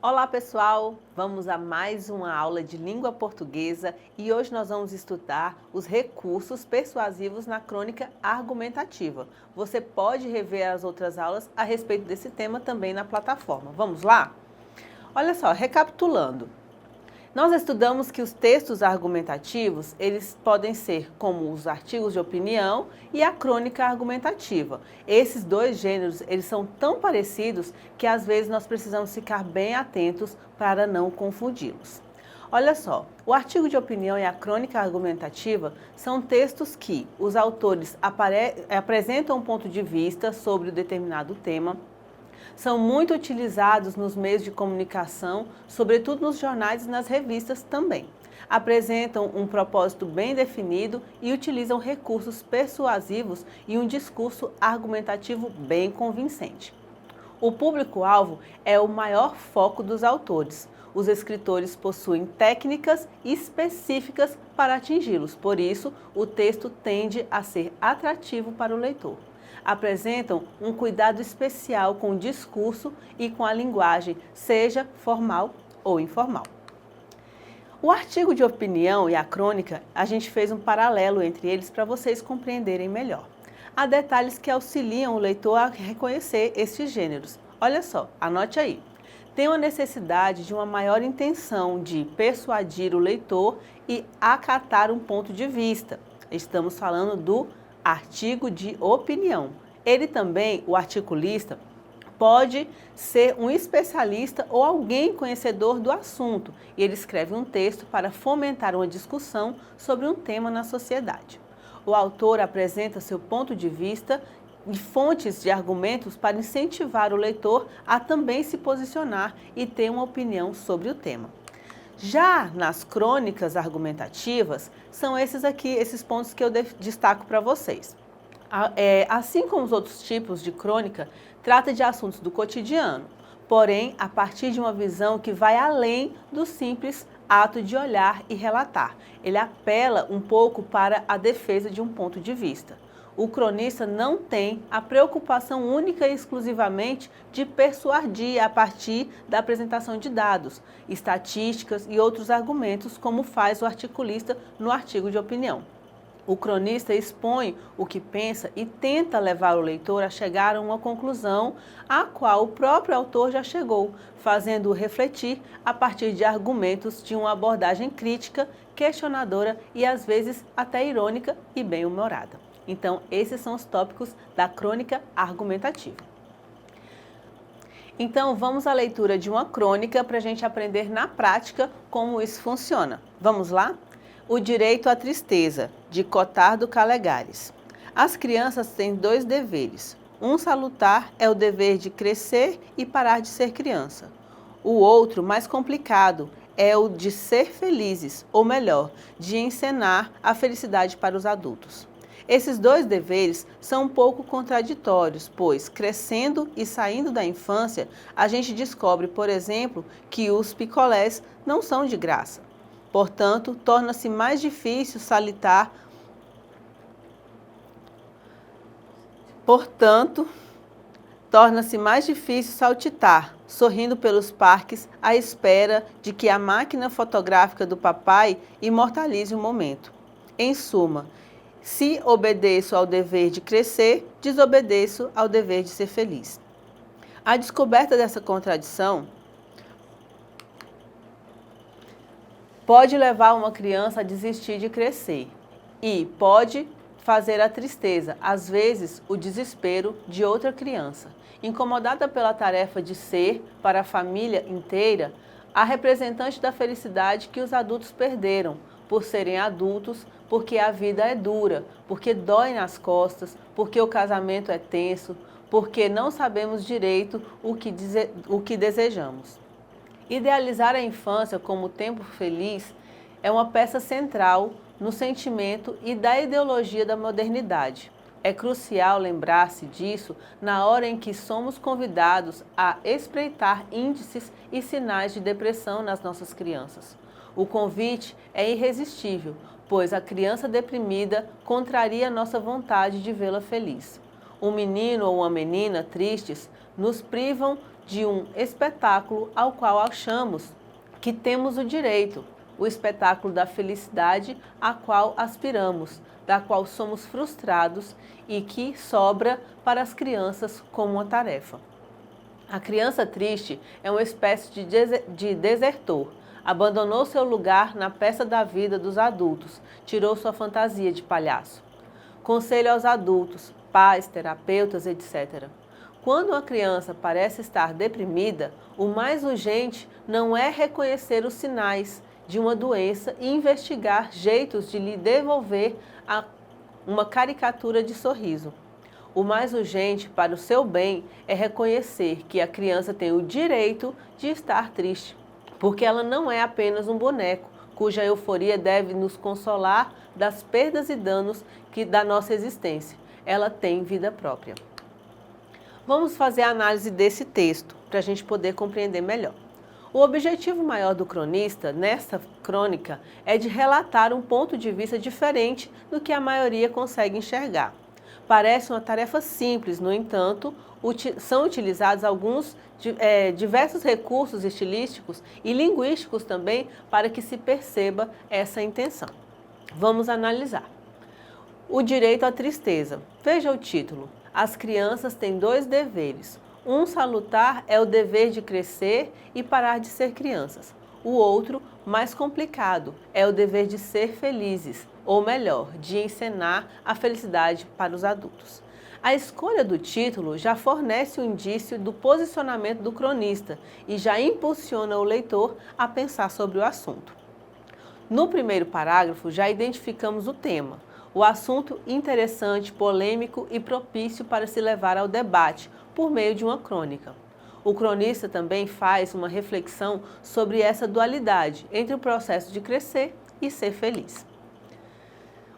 Olá pessoal, vamos a mais uma aula de língua portuguesa e hoje nós vamos estudar os recursos persuasivos na crônica argumentativa. Você pode rever as outras aulas a respeito desse tema também na plataforma. Vamos lá? Olha só, recapitulando. Nós estudamos que os textos argumentativos, eles podem ser como os artigos de opinião e a crônica argumentativa. Esses dois gêneros, eles são tão parecidos que às vezes nós precisamos ficar bem atentos para não confundi-los. Olha só, o artigo de opinião e a crônica argumentativa são textos que os autores apresentam um ponto de vista sobre um determinado tema. São muito utilizados nos meios de comunicação, sobretudo nos jornais e nas revistas também. Apresentam um propósito bem definido e utilizam recursos persuasivos e um discurso argumentativo bem convincente. O público-alvo é o maior foco dos autores. Os escritores possuem técnicas específicas para atingi-los, por isso, o texto tende a ser atrativo para o leitor. Apresentam um cuidado especial com o discurso e com a linguagem, seja formal ou informal. O artigo de opinião e a crônica, a gente fez um paralelo entre eles para vocês compreenderem melhor. Há detalhes que auxiliam o leitor a reconhecer estes gêneros. Olha só, anote aí. Tem uma necessidade de uma maior intenção de persuadir o leitor e acatar um ponto de vista. Estamos falando do artigo de opinião. Ele também, o articulista, pode ser um especialista ou alguém conhecedor do assunto e ele escreve um texto para fomentar uma discussão sobre um tema na sociedade. O autor apresenta seu ponto de vista e fontes de argumentos para incentivar o leitor a também se posicionar e ter uma opinião sobre o tema. Já nas crônicas argumentativas, são esses pontos que eu destaco para vocês. Assim como os outros tipos de crônica, trata de assuntos do cotidiano, porém a partir de uma visão que vai além do simples ato de olhar e relatar. Ele apela um pouco para a defesa de um ponto de vista. O cronista não tem a preocupação única e exclusivamente de persuadir a partir da apresentação de dados, estatísticas e outros argumentos, como faz o articulista no artigo de opinião. O cronista expõe o que pensa e tenta levar o leitor a chegar a uma conclusão à qual o próprio autor já chegou, fazendo-o refletir a partir de argumentos de uma abordagem crítica, questionadora e às vezes até irônica e bem-humorada. Então, esses são os tópicos da crônica argumentativa. Então, vamos à leitura de uma crônica para a gente aprender na prática como isso funciona. Vamos lá? O Direito à Tristeza, de Cotardo Calegares. As crianças têm dois deveres. Um salutar é o dever de crescer e parar de ser criança. O outro, mais complicado, é o de ser felizes, ou melhor, de encenar a felicidade para os adultos. Esses dois deveres são um pouco contraditórios, pois, crescendo e saindo da infância, a gente descobre, por exemplo, que os picolés não são de graça. Portanto, torna-se mais difícil saltar sorrindo pelos parques à espera de que a máquina fotográfica do papai imortalize o momento. Em suma, se obedeço ao dever de crescer, desobedeço ao dever de ser feliz. A descoberta dessa contradição pode levar uma criança a desistir de crescer e pode fazer a tristeza, às vezes o desespero de outra criança. Incomodada pela tarefa de ser, para a família inteira, a representante da felicidade que os adultos perderam, por serem adultos, porque a vida é dura, porque dói nas costas, porque o casamento é tenso, porque não sabemos direito o que desejamos. Idealizar a infância como tempo feliz é uma peça central no sentimento e da ideologia da modernidade. É crucial lembrar-se disso na hora em que somos convidados a espreitar índices e sinais de depressão nas nossas crianças. O convite é irresistível, pois a criança deprimida contraria nossa vontade de vê-la feliz. um menino ou uma menina tristes nos privam de um espetáculo ao qual achamos que temos o direito, o espetáculo da felicidade a qual aspiramos, da qual somos frustrados e que sobra para as crianças como uma tarefa. A criança triste é uma espécie de desertor. Abandonou seu lugar na peça da vida dos adultos, tirou sua fantasia de palhaço. Conselho aos adultos, pais, terapeutas, etc. Quando uma criança parece estar deprimida, o mais urgente não é reconhecer os sinais de uma doença e investigar jeitos de lhe devolver uma caricatura de sorriso. O mais urgente para o seu bem é reconhecer que a criança tem o direito de estar triste, porque ela não é apenas um boneco, cuja euforia deve nos consolar das perdas e danos da nossa existência. Ela tem vida própria. Vamos fazer a análise desse texto para a gente poder compreender melhor. O objetivo maior do cronista, nesta crônica, é de relatar um ponto de vista diferente do que a maioria consegue enxergar. Parece uma tarefa simples, no entanto, são utilizados diversos recursos estilísticos e linguísticos também para que se perceba essa intenção. Vamos analisar. O direito à tristeza. Veja o título. As crianças têm 2 deveres. Um salutar é o dever de crescer e parar de ser crianças. O outro, mais complicado, é o dever de ser felizes, ou melhor, de encenar a felicidade para os adultos. A escolha do título já fornece um indício do posicionamento do cronista e já impulsiona o leitor a pensar sobre o assunto. No primeiro parágrafo, já identificamos o tema. O assunto interessante, polêmico e propício para se levar ao debate por meio de uma crônica. O cronista também faz uma reflexão sobre essa dualidade entre o processo de crescer e ser feliz.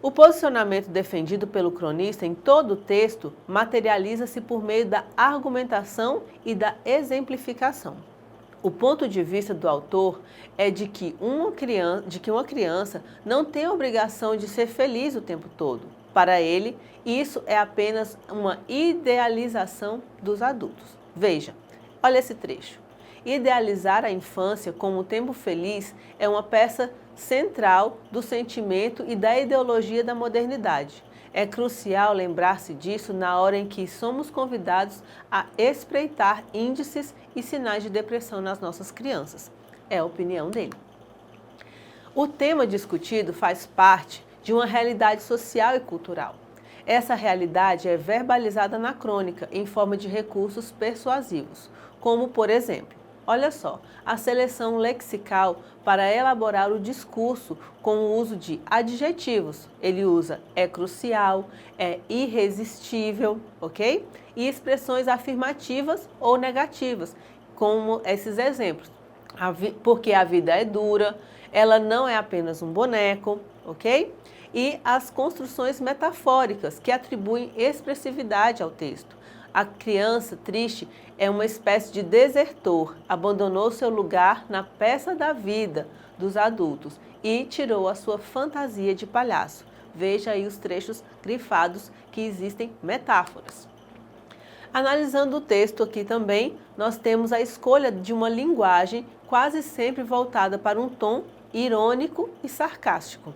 O posicionamento defendido pelo cronista em todo o texto materializa-se por meio da argumentação e da exemplificação. O ponto de vista do autor é de que uma criança não tem a obrigação de ser feliz o tempo todo. Para ele, isso é apenas uma idealização dos adultos. Veja, olha esse trecho. Idealizar a infância como um tempo feliz é uma peça central do sentimento e da ideologia da modernidade. É crucial lembrar-se disso na hora em que somos convidados a espreitar índices e sinais de depressão nas nossas crianças. É a opinião dele. O tema discutido faz parte de uma realidade social e cultural. Essa realidade é verbalizada na crônica em forma de recursos persuasivos, como, por exemplo, olha só, a seleção lexical para elaborar o discurso com o uso de adjetivos. Ele usa é crucial, é irresistível, ok? E expressões afirmativas ou negativas, como esses exemplos. Porque a vida é dura, ela não é apenas um boneco, ok? E as construções metafóricas que atribuem expressividade ao texto. A criança triste é uma espécie de desertor, abandonou seu lugar na peça da vida dos adultos e tirou a sua fantasia de palhaço. Veja aí os trechos grifados que existem metáforas. Analisando o texto aqui também, nós temos a escolha de uma linguagem quase sempre voltada para um tom irônico e sarcástico.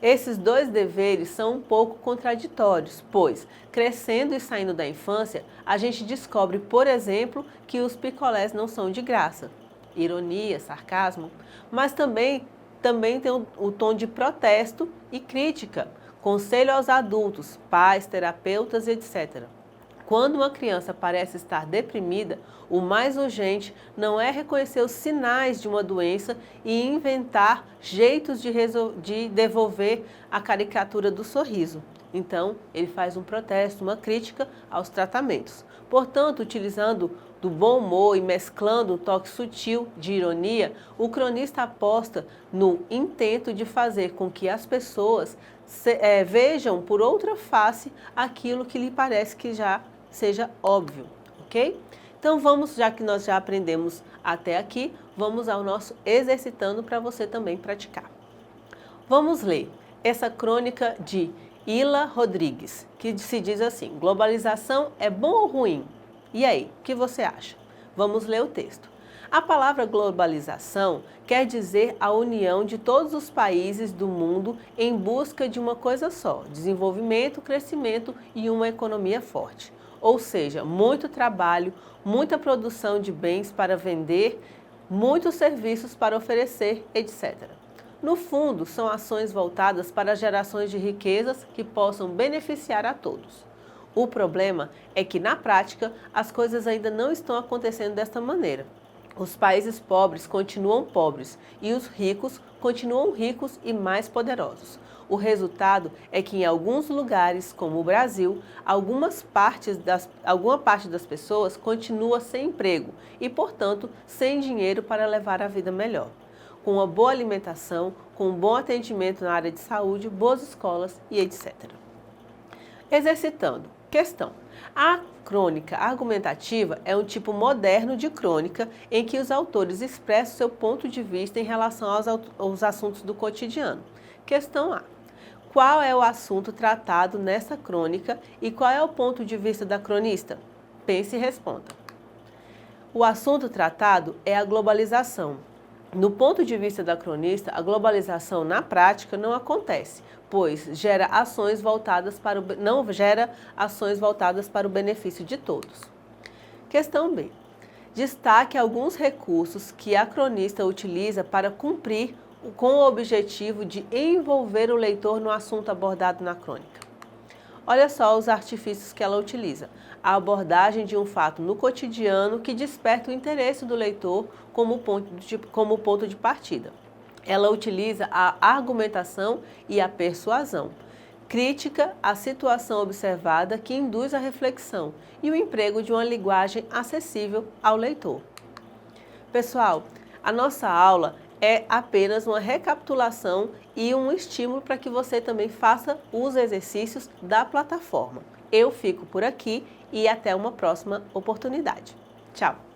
Esses 2 deveres são um pouco contraditórios, pois, crescendo e saindo da infância, a gente descobre, por exemplo, que os picolés não são de graça. Ironia, sarcasmo, mas também tem o tom de protesto e crítica, conselho aos adultos, pais, terapeutas, etc. Quando uma criança parece estar deprimida, o mais urgente não é reconhecer os sinais de uma doença e inventar jeitos de devolver a caricatura do sorriso. Então, ele faz um protesto, uma crítica aos tratamentos. Portanto, utilizando do bom humor e mesclando um toque sutil de ironia, o cronista aposta no intento de fazer com que as pessoas vejam por outra face aquilo que lhe parece que já seja óbvio, ok? Então vamos, já que nós já aprendemos até aqui, vamos ao nosso exercitando para você também praticar. Vamos ler essa crônica de Ila Rodrigues, que se diz assim: globalização é bom ou ruim? E aí, o que você acha? Vamos ler o texto. A palavra globalização quer dizer a união de todos os países do mundo em busca de uma coisa só: desenvolvimento, crescimento e uma economia forte. Ou seja, muito trabalho, muita produção de bens para vender, muitos serviços para oferecer, etc. No fundo, são ações voltadas para gerações de riquezas que possam beneficiar a todos. O problema é que, na prática, as coisas ainda não estão acontecendo desta maneira. Os países pobres continuam pobres e os ricos continuam ricos e mais poderosos. O resultado é que, em alguns lugares, como o Brasil, alguma parte das pessoas continua sem emprego e, portanto, sem dinheiro para levar a vida melhor. Com uma boa alimentação, com um bom atendimento na área de saúde, boas escolas e etc. Exercitando. Questão. A crônica argumentativa é um tipo moderno de crônica em que os autores expressam seu ponto de vista em relação aos assuntos do cotidiano. Questão A. Qual é o assunto tratado nessa crônica e qual é o ponto de vista da cronista? Pense e responda. O assunto tratado é a globalização. No ponto de vista da cronista, a globalização na prática não acontece, pois não gera ações voltadas para o benefício de todos. Questão B. Destaque alguns recursos que a cronista utiliza para cumprir com o objetivo de envolver o leitor no assunto abordado na crônica. Olha só os artifícios que ela utiliza. A abordagem de um fato no cotidiano que desperta o interesse do leitor como ponto de partida. Ela utiliza a argumentação e a persuasão. Crítica à situação observada que induz a reflexão e o emprego de uma linguagem acessível ao leitor. Pessoal, a nossa aula é apenas uma recapitulação e um estímulo para que você também faça os exercícios da plataforma. Eu fico por aqui e até uma próxima oportunidade. Tchau!